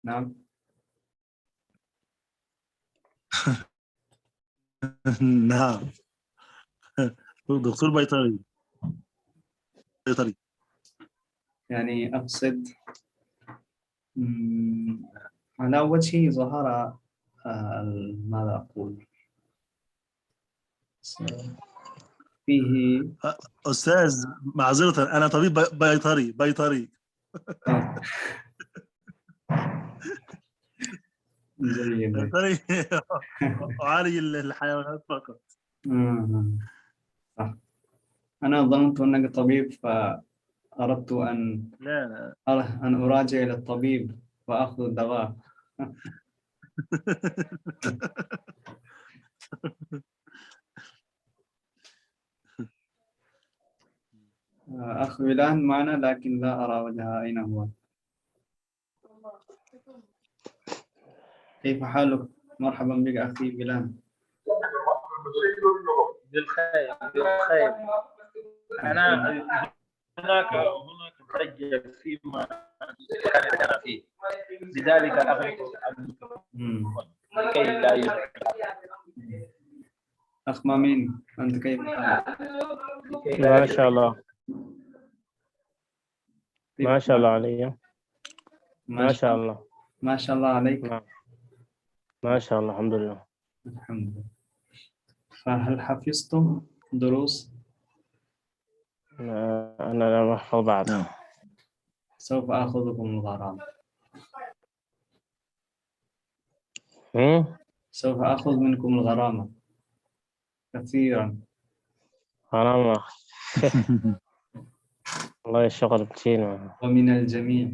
نعم. نعم. دكتور بيطري. يعني أقصد على وجهي ظهر ماذا أقول فيه أستاذ معذرة، أنا طبيب بيطري. جيد. بيطري أعالج الحيوانات فقط. صح. أنا ظننت أنك طبيب فأردت لا أن أراجع إلى الطبيب وأخذ الدواء. أخ ويلان معنا لكن لا أرى وجهه، أين هو؟ كيف حالك؟ مرحبا بك أخي ويلان. بالخير. أنا هناك ضجة فيما أنا فيه، لذلك أغلق الميكروفون لكي لا يزعج. أخ مامين، أنت كيف حالك؟ ما شاء الله. ما شاء الله علي. ما شاء الله. ما شاء الله عليك. نعم. ما شاء الله، الحمد لله. الحمد لله. فهل حفظتم دروس؟ أنا لم أحفظ بعد. نعم. سوف آخذكم الغرامة. سوف آخذ منكم الغرامة كثيرا. غرامة. والله الشغل كثير. ومن الجميع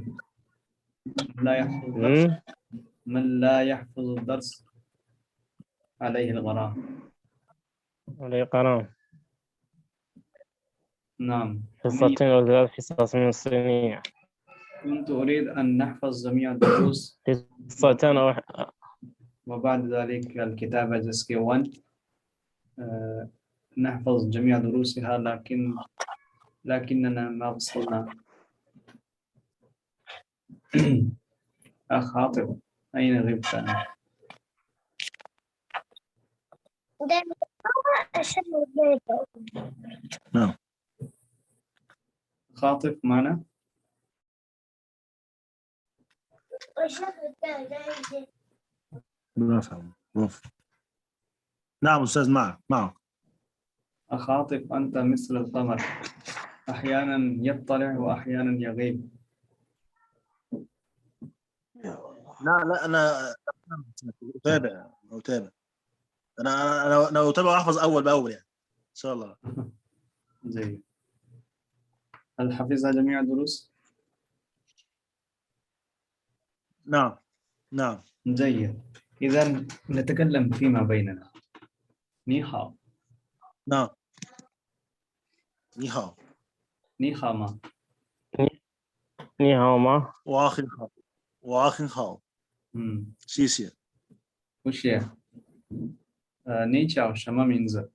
لا يحفظ الدرس. من لا يحفظ الدرس عليه الغرامة. عليه غرامة. نعم. حصتين أو 3 حصص من الصينية. كنت أريد أن نحفظ جميع الدروس حصتين أو وبعد ذلك الكتابة جسكي 1 نحفظ جميع دروسها، لكننا ما وصلنا. أخ عاطف، أين غبت أنت؟ نعم. خاطف معنا؟ برافو. نعم أستاذ، معك. أخ عاطف، أنت مثل القمر، أحيانا يطلع وأحيانا يغيب. لا أنا أتابع. أنا أتابع وأحفظ أول بأول يعني إن شاء الله. جيد. هل حفظها جميع الدروس؟ نعم. جيد. إذا نتكلم فيما بيننا. نيهاو. نعم. نيهاو. نيهاو ما. نيهاو ما. وآخر هاو. شيشي. 不是，你叫什么名字？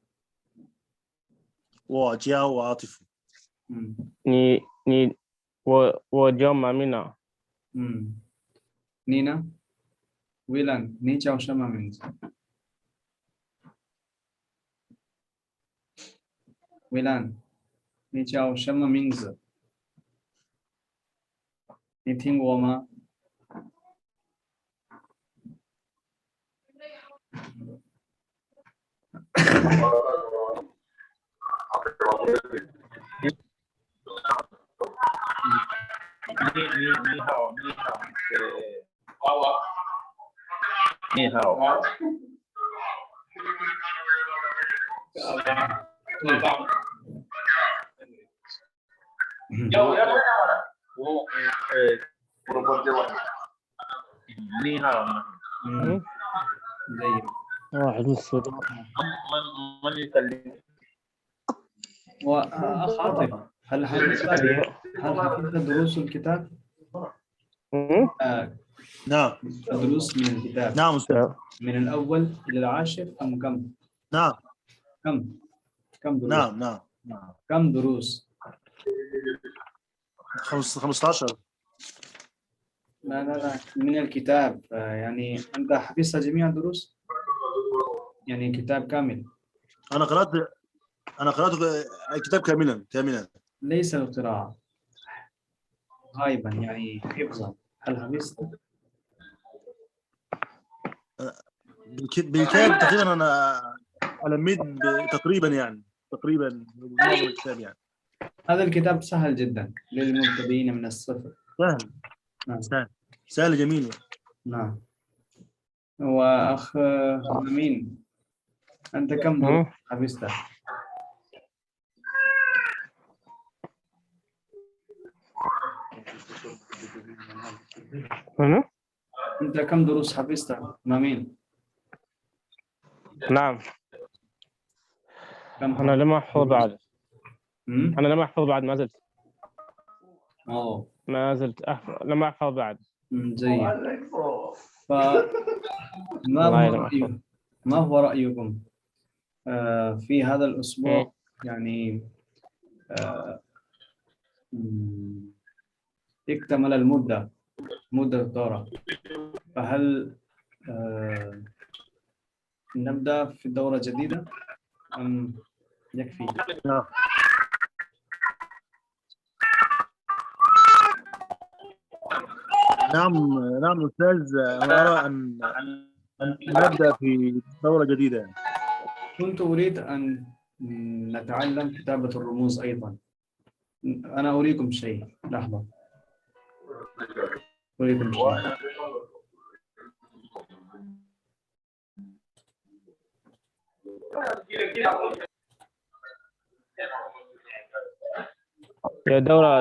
我叫عاطف. 我叫马米娜。你呢？威兰，你叫什么名字？威兰，你叫什么名字？你听过吗？你好。جيد. واحد من السودان. من يكلم؟ وأخ عاطف، هل حفظت دروس الكتاب؟ نعم. دروس من الكتاب. نعم أستاذ. من الأول إلى العاشر أم كم؟ نعم. كم دروس؟ نعم. كم دروس؟ 15. لا لا لا، من الكتاب. يعني أنت حفظت جميع الدروس؟ يعني كتاب كامل؟ أنا قرأت الكتاب كاملا. ليس القراءة، غالبا يعني حفظا. هل حفظت؟ بالكتاب تقريبا أنا ألميت تقريبا يعني معظم الكتاب يعني. هذا الكتاب سهل جدا للمبتدئين من الصفر. سهل نعم. سهل جميل. نعم. وأخ أمين، أنت كم دروس حفظت؟ أنت كم دروس حفظت أمين؟ نعم. كم أنا لم أحفظ بعد. أمم؟ أنا لم أحفظ بعد، ما زلت أوه. لم أحفظ بعد. جيد. فما والله هو لم أحفظ. رأيك، ما هو رأيكم في هذا الأسبوع؟ يعني مم، اكتمل مدة الدورة، فهل نبدأ في دورة جديدة أم يكفي؟ نعم أستاذ، أنا أرى أن نبدأ في دورة جديدة. كنت أريد أن نتعلم كتابة الرموز أيضا. أنا أريكم شيء، لحظة، أريكم شيء.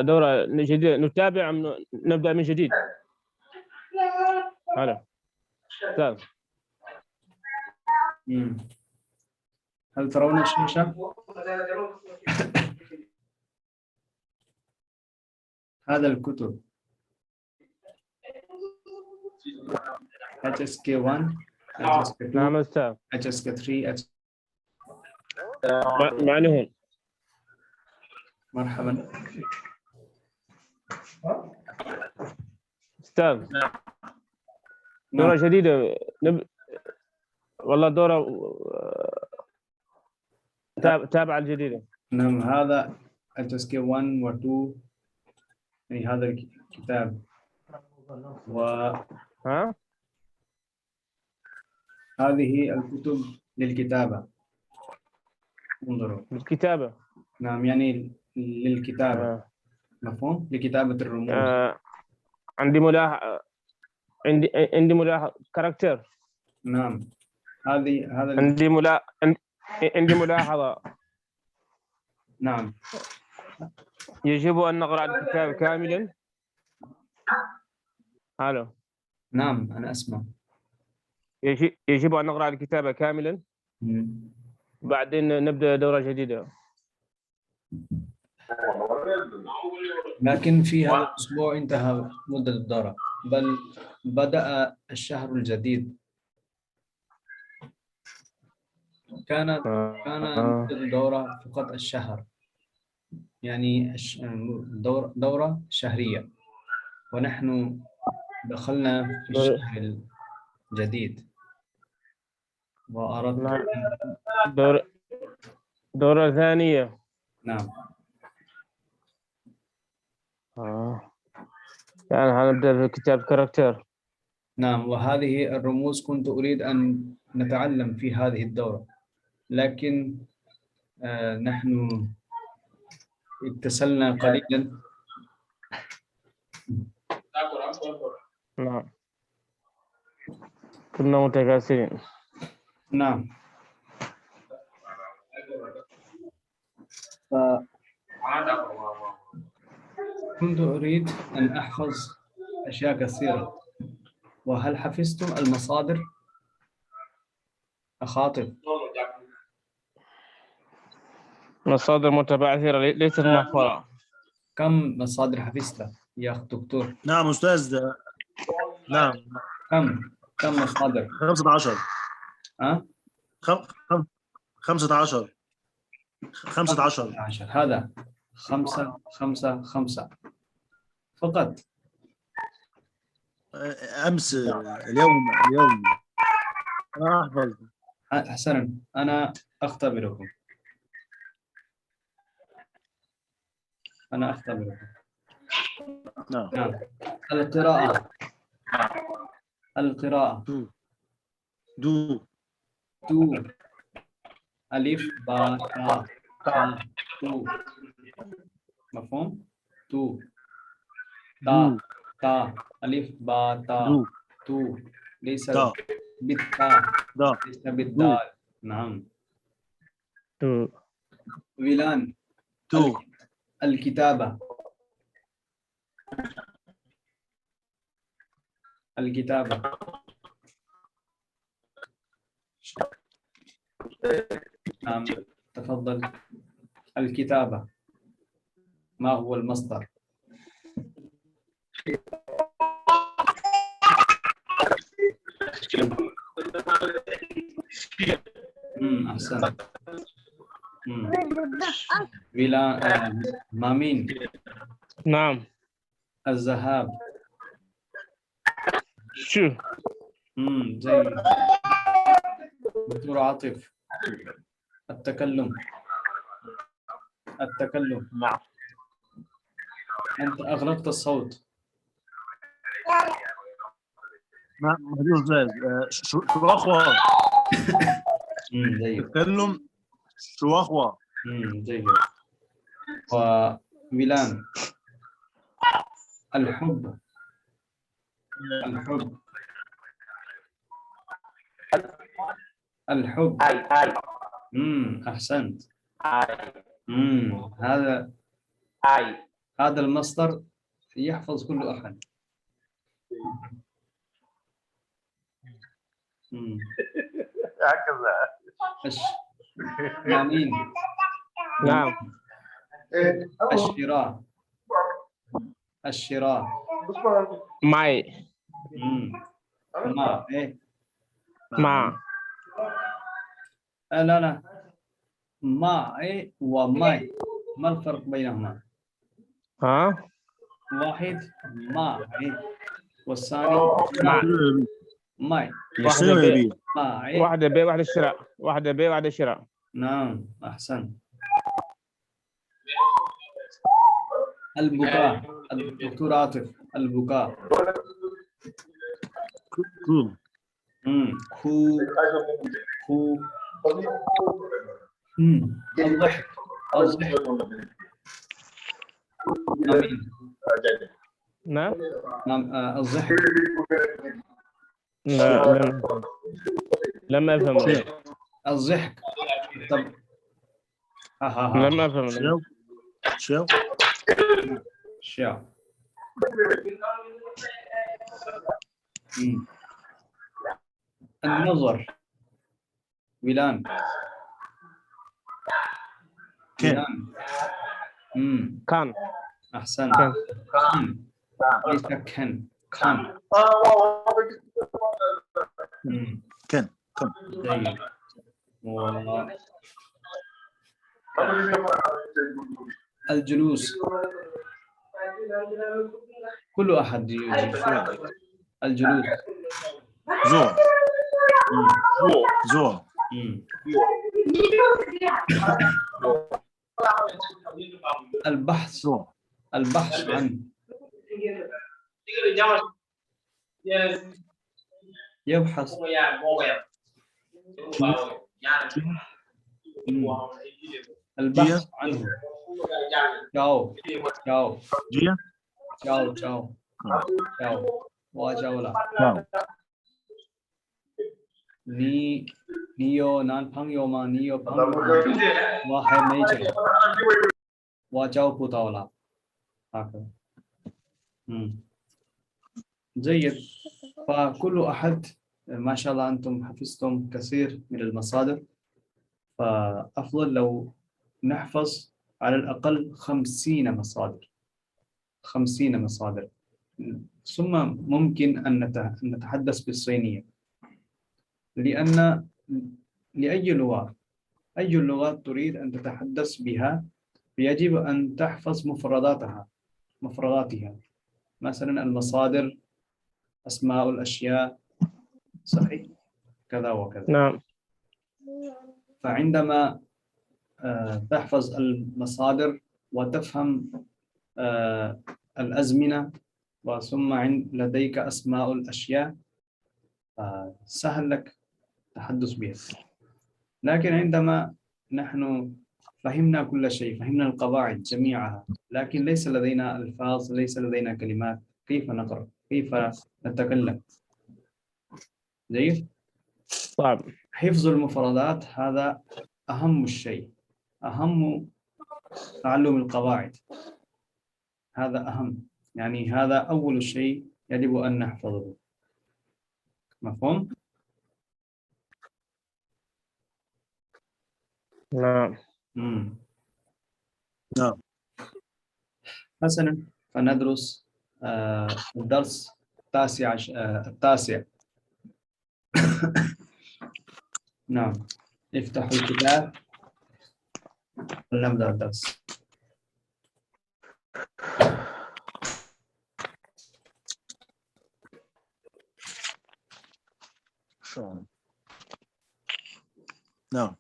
دورة جديدة، نتابع أم نبدأ من جديد؟ هلا أستاذ. هل ترون الشاشة؟ هذا الكتب HSK1 HSK2 نعم أستاذ. HSK3 معني هون. مرحبا أستاذ. دورة جديدة والله دورة تابعة الجديدة. نعم، هذا HSK1 و 2، يعني هذا الكتاب، وهذه الكتب للكتابة. انظروا. الكتابة. نعم، يعني للكتابة. مفهوم؟ لكتابة الرموز. عندي ملاحظة كاركتر. نعم، هذا عندي ملاحظة. نعم. يجب أن نقرأ الكتاب كاملا. الو. نعم، أنا أسمع. يجب أن نقرأ الكتاب كاملا، بعدين نبدأ دورة جديدة. لكن في هذا الأسبوع انتهى مدة الدورة، بل بدأ الشهر الجديد. كان مدة الدورة فقط الشهر، يعني دورة شهرية، ونحن دخلنا في الشهر الجديد وأردت. دورة ثانية. نعم. يعني هنبدأ في كتاب كاركتر. نعم، وهذه الرموز كنت أريد أن نتعلم في هذه الدورة، لكن نحن اتصلنا قليلا. نعم، كنا متكاسلين. نعم. كنت أريد أن أحفظ أشياء كثيرة. وهل حفظتم المصادر؟ أخاطب. مصادر متبعثرة ليست محفورة. كم مصادر حفظت يا دكتور؟ نعم أستاذ. نعم. كم مصادر؟ 15. 15. 15. هذا 5 5 5 فقط. امس اليوم انا احفظ. حسنا، أنا أختبركم. نعم. نعم. القراءة. دو تو. ألف باء تاء تو. مفهوم؟ تو. دو تا. ألف باء تاء دو تو. ليس دا بالتاء، دا ليس بالدال. نعم. ويلان. تو الكتابة. نعم، تفضل. الكتابة ما هو المصدر؟ أحسنت. مامين. نعم. الذهاب. شو. جيد. دكتور عاطف. التكلم. نعم. أنت أغلقت الصوت. ما هدوء جاهز. شو اخوة جيد. تتكلم شو اخوة. جيد. وميلان. الحب. اي أحسنت. اي هذا المصدر يحفظ كل أحد. هكذا. مامين. نعم. الشراء. ماي. ما إيه؟ ما. لا ما إيه وماي، ما الفرق بينهما؟ ها. واحد ما إيه والثاني ماي. ما إيه. واحدة بيع واحدة شراء. واحدة بيع واحدة شراء. نعم، أحسن. البكاء. الدكتور عاطف. البكاء. كو. الضحك. نعم. الضحك. لم أفهم. الضحك. طب لم أفهم. شاو. النظر. ويلان. كان. أحسن. ليس كان. جيد. الجلوس. كل أحد يجلس. الجلوس. زور البحث عن. يبحث. البحث عنه. جاو واجاولا. 니요 난 방요마 니요 방요마 와해 메이저 와자오 보다오라. جيد. فكل أحد ما شاء الله أنتم حفظتم كثير من المصادر، فأفضل لو نحفظ على الأقل 50 مصادر. 50 مصادر، ثم ممكن أن نتحدث بالصينية، لأن لأي لغة، أي لغة تريد أن تتحدث بها يجب أن تحفظ مفرداتها. مثلا المصادر أسماء الأشياء صحيح كذا وكذا. نعم. فعندما تحفظ المصادر وتفهم الأزمنة وثم لديك أسماء الأشياء سهل لك التحدث بها. لكن عندما نحن فهمنا كل شيء، فهمنا القواعد جميعها، لكن ليس لدينا ألفاظ، ليس لدينا كلمات، كيف نقرأ؟ كيف نتكلم؟ جيد؟ صعب. حفظ المفردات هذا أهم الشيء، أهم تعلم القواعد، هذا أهم، يعني هذا أول شيء يجب أن نحفظه. مفهوم؟ نعم. نعم. حسنا، فندرس الدرس التاسع. نعم، افتحوا الكتاب ولنبدأ الدرس. نعم.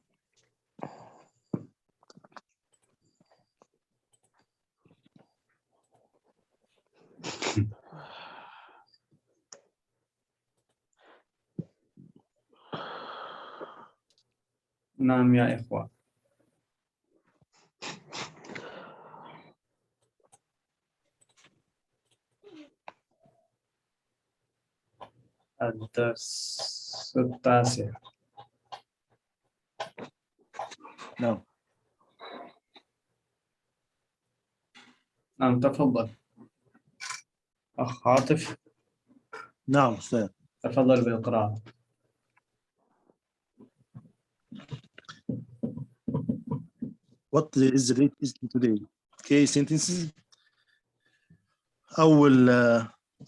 نعم يا إخوة. الدرس التاسع. نعم. نعم تفضل أخ عاطف. نعم أستاذ. تفضل بالقراءة. What is the date is today? Okay, sentences.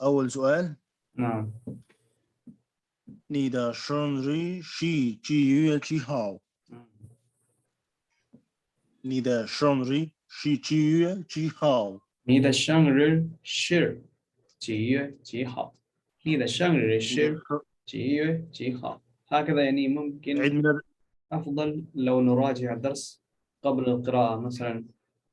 أول سؤال. نعم. 你的生日是几月几号？你的生日是几月几号？你的生日是几月几号？你的生日是几月几号？هكذا يعني ممكن عيد ميلاد. أفضل لو نراجع الدرس قبل القراءة. مثلا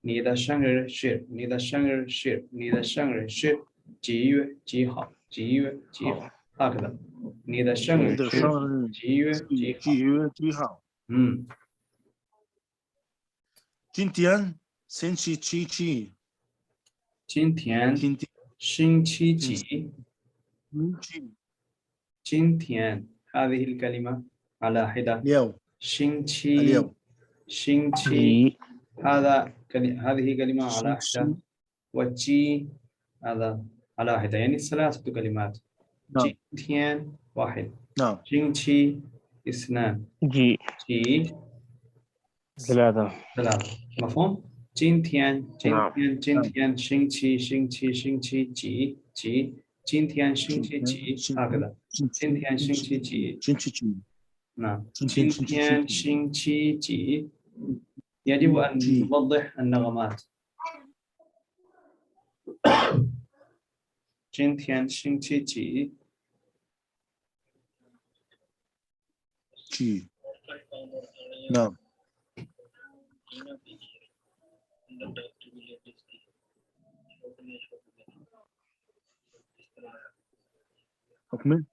你的生日是你的生日是你的生日是几月几号几月几号 هكذا 你的生日是几月几号今天星期几？今天星期几？今天 هذه الكلمة على حدة. اليوم.星期هذه كلمة على حدة، وجي هذا على حدة، يعني 3 كلمات. جيتين واحد. نعم. جينشي 2. جي 3. مفهوم؟ جينتين شينشي جي جينتين شينشي جي هكذا. جينتين شينشي جي. نعم. جينتين شينشي جي يجب أن نوضح النغمات. جينتين شينشي جي جي. نعم. أكمل.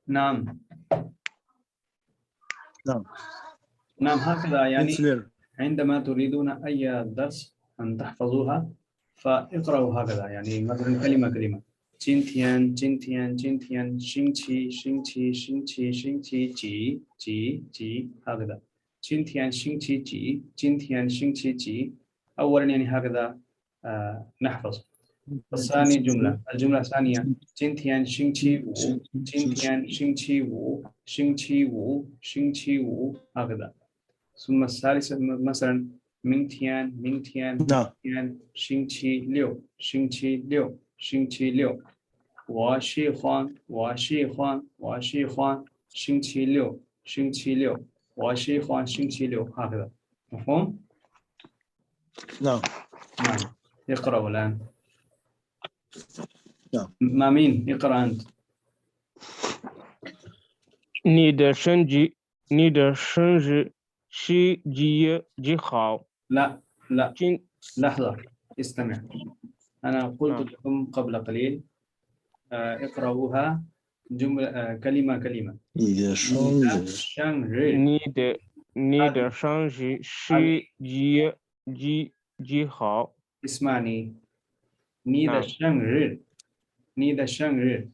نعم. نعم. نعم هكذا يعني إنسلر. عندما تريدون أي درس أن تحفظوها فاقرأوا هكذا، يعني مثلا كلمة كلمة. جينتين جينتين جينتين شينشي شينشي شينشي شينشي جي جي جي هكذا. جينتين شينشي جي جينتين شينشي جي. أولا يعني هكذا نحفظ. الثاني الجملة الثانية جينتين شينشي وو جينتين شينشي وو شينشي وو شينشي وو هكذا. ثم الثالثة مثلا مينتين نعم. شينشي ليو 星期六。我喜欢，我喜欢，我喜欢星期六，星期六。我喜欢星期六هكذا مفهوم؟ نعم نعم اقرأوا الآن. نعم. ما مين اقرأ أنت. 你的生日是几月几号？ لا لا 今 لحظة استمع. أنا قلت نعم. لكم قبل قليل اقرأوها جملة كلمة كلمة. 你的生日生日你的生日是几月几号？ اسمعني. 你的 نعم. 生日 你的生日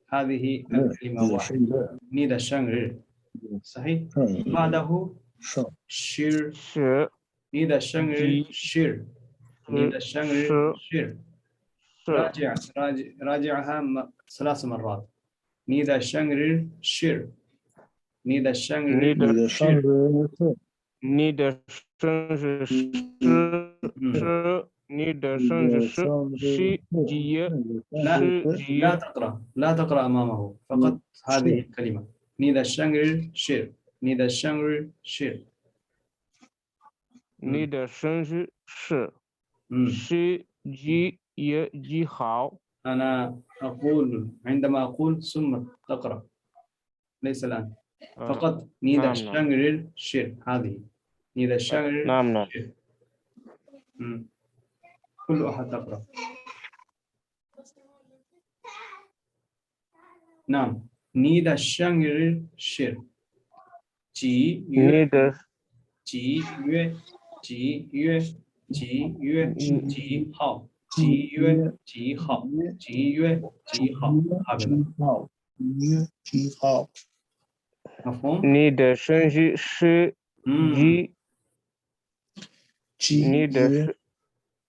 هذه الكلمة 你的 واحدة. 生日 你的生日 صحيح. بعده 生 شير. 是 你的生日 几 شير. 你的生日 شير. 是 راجعها 3 مرات. 你的生日 شير. 你的生日你的你的生 شير. 日是你的生日是你的生日是几月 لا 是几 لا 月 تقرأ لا تقرأ أمامه فقط هذه الكلمة. 你的生日 شير. 你的生日 شير. 你的生日是 مم. 几月几号？ أنا أقول عندما أقول ثم تقرأ ليس الآن فقط. 你的 نعم. 生日 شير هذه. 你的生日 نعم. شير. كل أحد تقرأ. نعم. 你的生日是几月你的几月几月几月几号几月几号几月几号هكذا几号 مفهوم؟ 你的生日是几？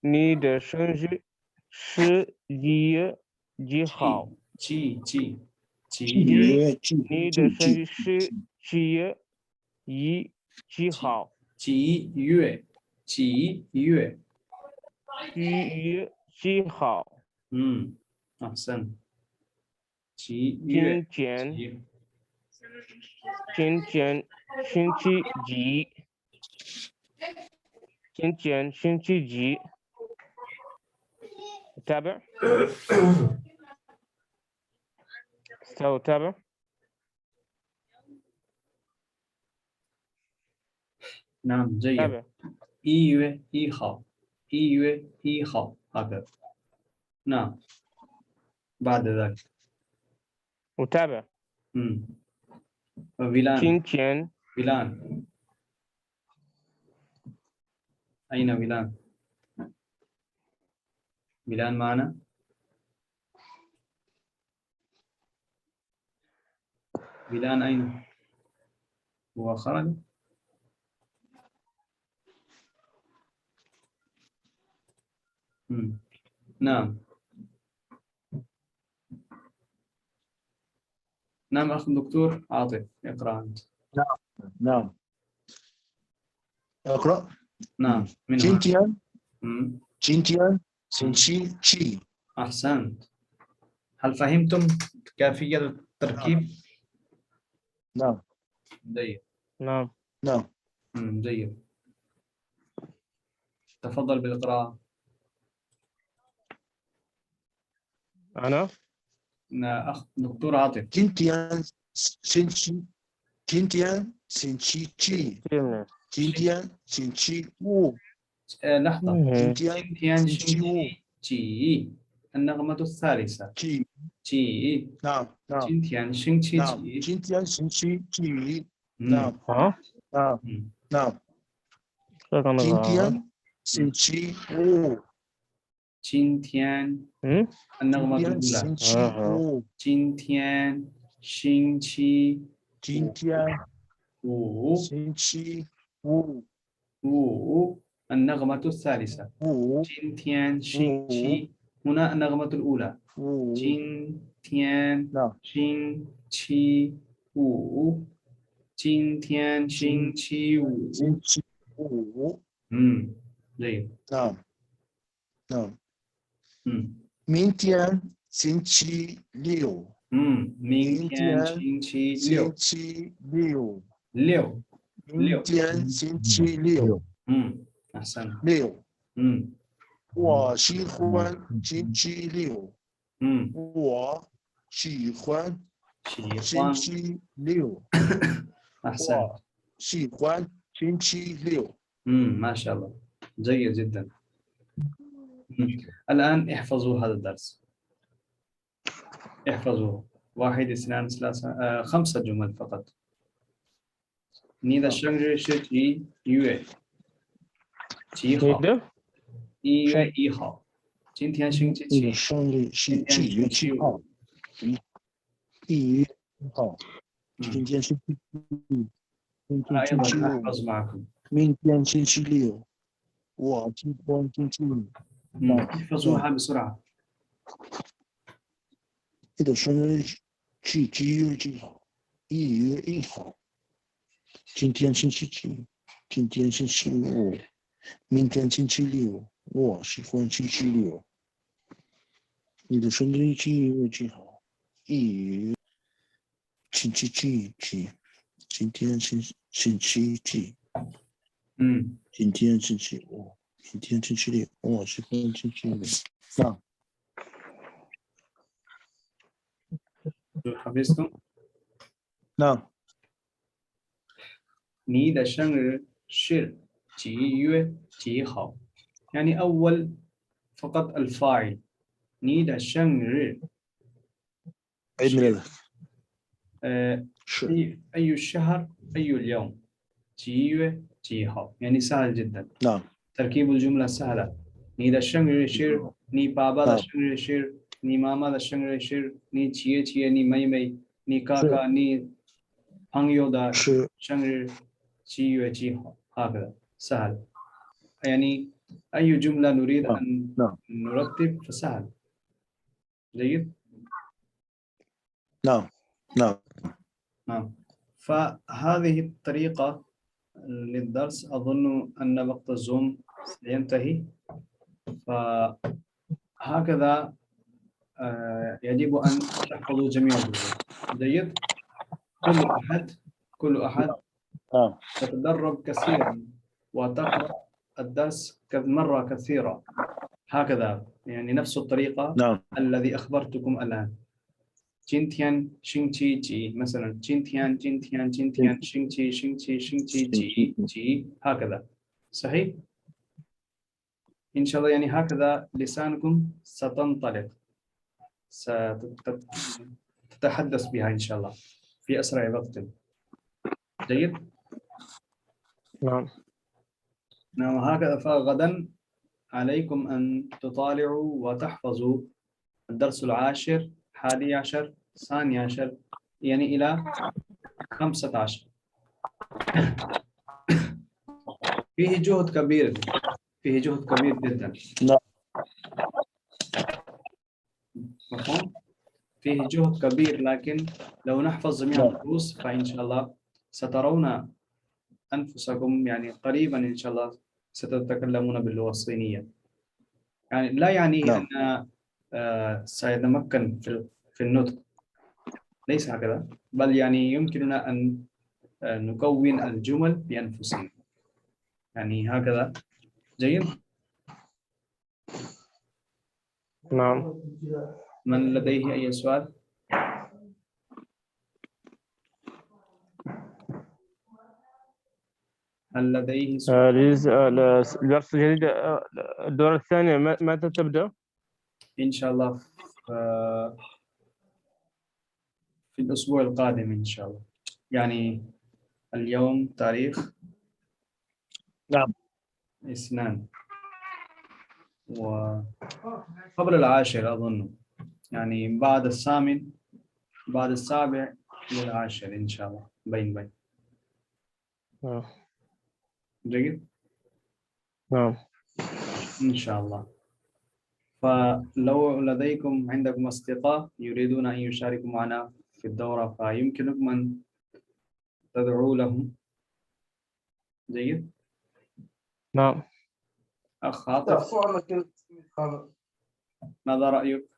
你的生日是几月几号？几月你的生日是几月几号？几月几月几号？أحسن. 几月今天星期几？今天星期几？تابع تابع نعم جيد. تابع 1月1号1月1号هكذا. نعم بعد ذلك وتابع فيلان 今天 فيلان أين فيلان؟ فيلان معنا؟ فيلان أين؟ هو خرج؟ نعم نعم أخ دكتور عاطف اقرأ أنت. نعم اقرأ. نعم من 今 هنا؟ 天今天星期几 أحسنت. هل فهمتم كيفية التركيب؟ نعم جيد. نعم نعم جيد. تفضل بالقراءة. أنا أخ دكتور عاطف. 今天星期几 今天星期五 لحظة. 今天星期五 جي النغمة الثالثة. 几 جي. نعم نعم 今天星期 نعم 几 今天星期几 نعم ها نعم نعم 今 شكرا 天星期五 今天 النغمة الأولى. 星期五今天星期今天五星期五 النغمة الثالثة. 五 今天星期 هنا النغمة الأولى. 五今天 نعم 星期五今天星期五星期五 جيد. نعم نعم 明天星期六，明天星期六，六明天星期六， أحسن 六， 我喜欢星期六， 我喜欢星期六， أحسن 我喜欢星期六。 ما شاء الله جيد جدا. الآن احفظوا هذا الدرس، احفظوا 1 2 3 5 جمل فقط. 你的生日是几月几号？你的1月1号。今天星期你的几？生日是今天几月几号？1月1号。今天是明天星期 أيضا 六， أحفظ معكم. 明天星期六， 我喜欢星期六。 احفظوها بسرعة. 你的生日是几月几号？1月1号。今天星期几？今天星期五。明天星期六，我喜欢星期六。你的生日几月几号？1月星期几？今天星期几？今天星期五。明天星期六，我喜欢星期六。حفظتم؟ 那你的生日是几月几号؟ يعني أول فقط الفاعل. 你的生日 عيد ميلادك. أي الشهر أي اليوم؟ 几月几号 يعني سهل جدا. نعم. تركيب الجملة سهلة. 你的生日是你爸爸的生日是你妈妈的生日是你姐姐你妹妹你哥哥你朋友的生日几月几号 هكذا سهل. يعني أي جملة نريد أن نرتب فسهل. جيد؟ نعم. فهذه الطريقة للدرس. أظن أن وقت الزوم سينتهي، فهكذا يجب أن تحفظوا جميع الدروس. جيد؟ كل أحد تتدرب كثيرا وتقرأ الدرس مرة كثيرة هكذا، يعني نفس الطريقة الذي أخبرتكم الآن. 今天星期几 مثلا 今天星期几 هكذا. صحيح؟ إن شاء الله يعني هكذا لسانكم ستنطلق، ستتحدث بها إن شاء الله في أسرع وقت. جيد؟ نعم. وهكذا فغدا عليكم أن تطالعوا وتحفظوا الدرس 10 11 12 يعني إلى 15. فيه جهد كبير جدا. مفهوم؟ فيه جهد كبير، لكن لو نحفظ جميع الدروس فإن شاء الله سترون أنفسكم يعني قريبا إن شاء الله ستتكلمون باللغة الصينية. يعني لا يعني أن سيتمكن في النطق، ليس هكذا، بل يعني يمكننا أن نكون الجمل بأنفسنا، يعني هكذا. جيد؟ نعم. من لديه أي سؤال؟ هل لديه سؤال؟ الدرس الجديد الدورة الثانية متى تبدأ؟ إن شاء الله في الأسبوع القادم إن شاء الله. يعني اليوم تاريخ 2 وقبل 10 أظن، يعني بعد 8 بعد 7 لل10 إن شاء الله بين. جيد؟ نعم. إن شاء الله. فلو عندكم أصدقاء يريدون أن يشاركوا معنا في الدورة فيمكنكم أن تدعوا لهم. جيد؟ نعم. أخ عاطف. ماذا رأيك؟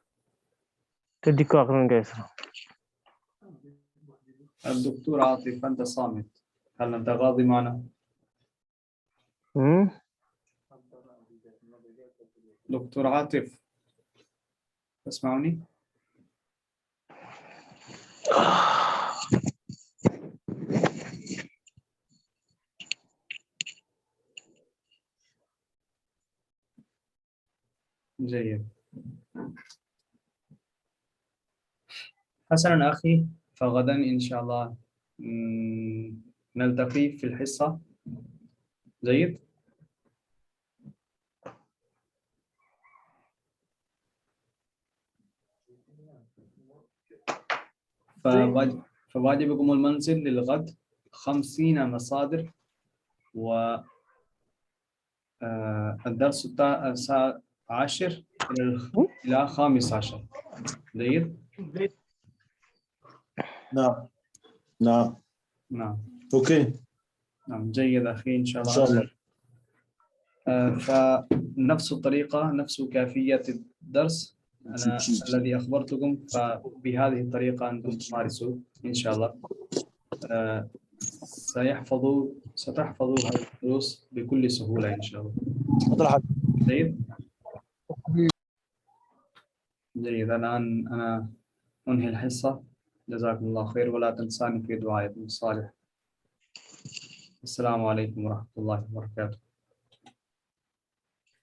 تديك أقرن قيصر. الدكتور عاطف أنت صامت، هل أنت غاضي معنا؟ دكتور عاطف تسمعني؟ جيد. حسنا أخي، فغدا إن شاء الله نلتقي في الحصة. جيد. فواجبكم المنزل للغد 50 مصادر، و الدرس الساعة 10 إلى 15. جيد؟ نعم نعم نعم. اوكي نعم جيد أخي إن شاء ان الله. شاء الله. فنفس الطريقة، نفس كيفية الدرس الذي أخبرتكم، فبهذه الطريقة أنتم تمارسوا إن شاء الله. ستحفظوا هذه الدروس بكل سهولة إن شاء الله. جيد؟ جيد. الآن أنا أنهي الحصة. جزاكم الله خير، ولا تنساني في دعائكم الصالح. السلام عليكم ورحمة الله وبركاته.